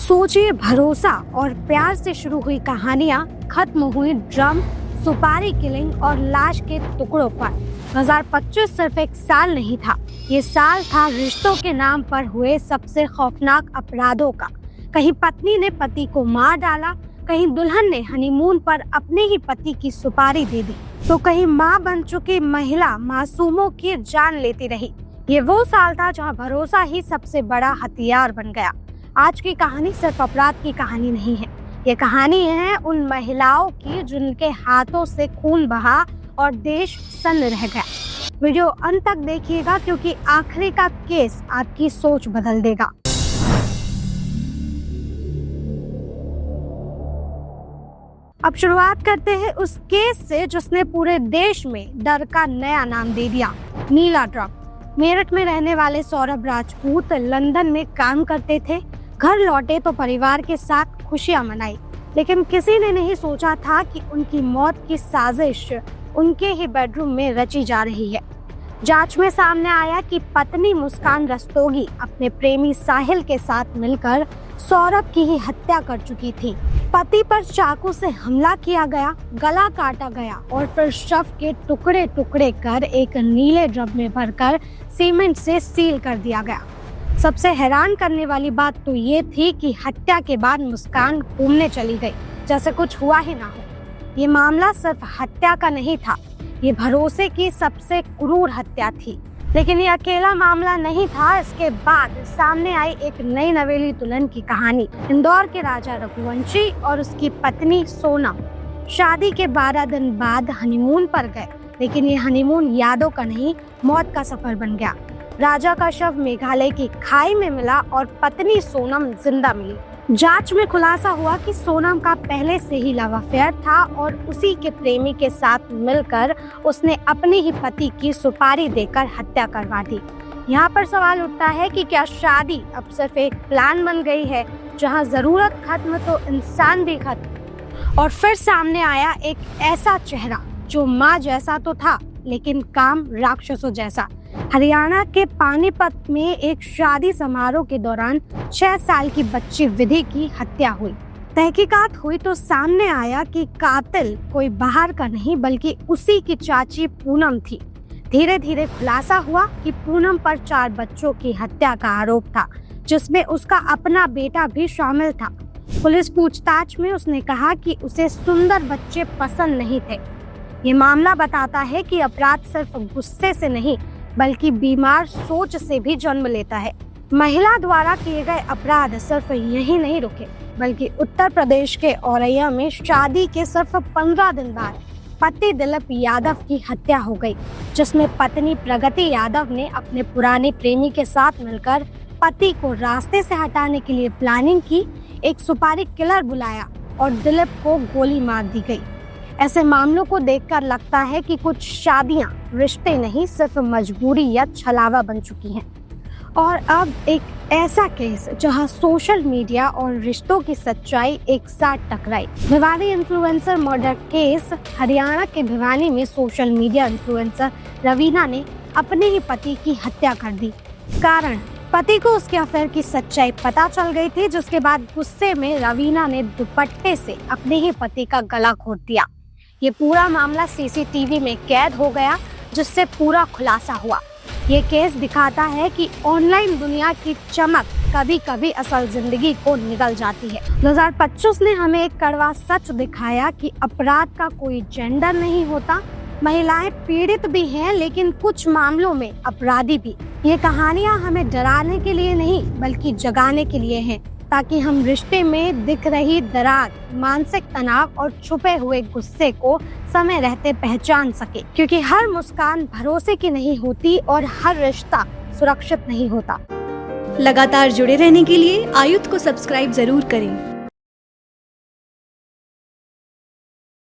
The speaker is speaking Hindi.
सोचिए, भरोसा और प्यार से शुरू हुई कहानियां खत्म हुई ड्रम, सुपारी किलिंग और लाश के टुकड़ों पर। 2025 सिर्फ एक साल नहीं था, ये साल था रिश्तों के नाम पर हुए सबसे खौफनाक अपराधों का। कहीं पत्नी ने पति को मार डाला, कहीं दुल्हन ने हनीमून पर अपने ही पति की सुपारी दे दी, तो कहीं माँ बन चुकी महिला मासूमों की जान लेती रही। ये वो साल था जहाँ भरोसा ही सबसे बड़ा हथियार बन गया। आज की कहानी सिर्फ अपराध की कहानी नहीं है, ये कहानी है उन महिलाओं की जिनके हाथों से खून बहा और देश सन्न रह गया। वीडियो अंत तक देखिएगा क्योंकि आखिरी का केस आपकी सोच बदल देगा। अब शुरुआत करते हैं उस केस से जिसने पूरे देश में डर का नया नाम दे दिया, नीला ड्रम। मेरठ में रहने वाले सौरभ राजपूत लंदन में काम करते थे। घर लौटे तो परिवार के साथ खुशियां मनाई, लेकिन किसी ने नहीं सोचा था कि उनकी मौत की साजिश उनके ही बेडरूम में रची जा रही है। जांच में सामने आया कि पत्नी मुस्कान रस्तोगी अपने प्रेमी साहिल के साथ मिलकर सौरभ की ही हत्या कर चुकी थी। पति पर चाकू से हमला किया गया, गला काटा गया और फिर शव के टुकड़े टुकड़े कर एक नीले ड्रम में भरकर सीमेंट से सील कर दिया गया। सबसे हैरान करने वाली बात तो ये थी कि हत्या के बाद मुस्कान घूमने चली गई, जैसे कुछ हुआ ही ना हो। ये मामला सिर्फ हत्या का नहीं था, ये भरोसे की सबसे क्रूर हत्या थी। लेकिन ये अकेला मामला नहीं था। इसके बाद सामने आई एक नई नवेली दुल्हन की कहानी। इंदौर के राजा रघुवंशी और उसकी पत्नी सोनम शादी के 12 दिन बाद हनीमून पर गए, लेकिन ये हनीमून यादों का नहीं, मौत का सफर बन गया। राजा का शव मेघालय की खाई में मिला और पत्नी सोनम जिंदा मिली। जांच में खुलासा हुआ कि सोनम का पहले से ही लव अफेयर था और उसी के प्रेमी के साथ मिलकर उसने अपने ही पति की सुपारी देकर हत्या करवा दी। यहाँ पर सवाल उठता है कि क्या शादी अब सिर्फ एक प्लान बन गई है, जहाँ जरूरत खत्म तो इंसान भी खत्म। और फिर सामने आया एक ऐसा चेहरा जो माँ जैसा तो था, लेकिन काम राक्षसों जैसा। हरियाणा के पानीपत में एक शादी समारोह के दौरान 6 साल की बच्ची विधि की हत्या हुई। तहकीकात हुई तो सामने आया कि कातिल कोई बाहर का नहीं बल्कि उसी की चाची पूनम थी। धीरे धीरे खुलासा हुआ कि पूनम पर 4 बच्चों की हत्या का आरोप था, जिसमें उसका अपना बेटा भी शामिल था। पुलिस पूछताछ में उसने कहा कि उसे सुंदर बच्चे पसंद नहीं थे। ये मामला बताता है कि अपराध सिर्फ गुस्से से नहीं बल्कि बीमार सोच से भी जन्म लेता है। महिला द्वारा किए गए अपराध सिर्फ यही नहीं रुके, बल्कि उत्तर प्रदेश के औरैया में शादी के सिर्फ 15 दिन बाद पति दिलीप यादव की हत्या हो गई, जिसमें पत्नी प्रगति यादव ने अपने पुराने प्रेमी के साथ मिलकर पति को रास्ते से हटाने के लिए प्लानिंग की, एक सुपारी किलर बुलाया और दिलीप को गोली मार दी गई। ऐसे मामलों को देखकर लगता है कि कुछ शादियां रिश्ते नहीं, सिर्फ मजबूरी या छलावा बन चुकी हैं। और अब एक ऐसा केस जहां सोशल मीडिया और रिश्तों की सच्चाई एक साथ टकराई। Bhiwani influencer murder case. Haryana के भिवानी में सोशल मीडिया इन्फ्लुएंसर रवीना ने अपने ही पति की हत्या कर दी। कारण, पति को उसके अफेयर की सच्चाई पता चल गई थी, जिसके बाद गुस्से में रवीना ने दुपट्टे से अपने ही पति का गला घोट दिया। ये पूरा मामला सीसीटीवी में कैद हो गया, जिससे पूरा खुलासा हुआ। ये केस दिखाता है कि ऑनलाइन दुनिया की चमक कभी कभी असल जिंदगी को निगल जाती है। 2025 ने हमें एक कड़वा सच दिखाया कि अपराध का कोई जेंडर नहीं होता। महिलाएं पीड़ित भी हैं, लेकिन कुछ मामलों में अपराधी भी। ये कहानियां हमें डराने के लिए नहीं बल्कि जगाने के लिए हैं, ताकि हम रिश्ते में दिख रही दरार, मानसिक तनाव और छुपे हुए गुस्से को समय रहते पहचान सके। क्योंकि हर मुस्कान भरोसे की नहीं होती और हर रिश्ता सुरक्षित नहीं होता। लगातार जुड़े रहने के लिए आयुध को सब्सक्राइब जरूर करें।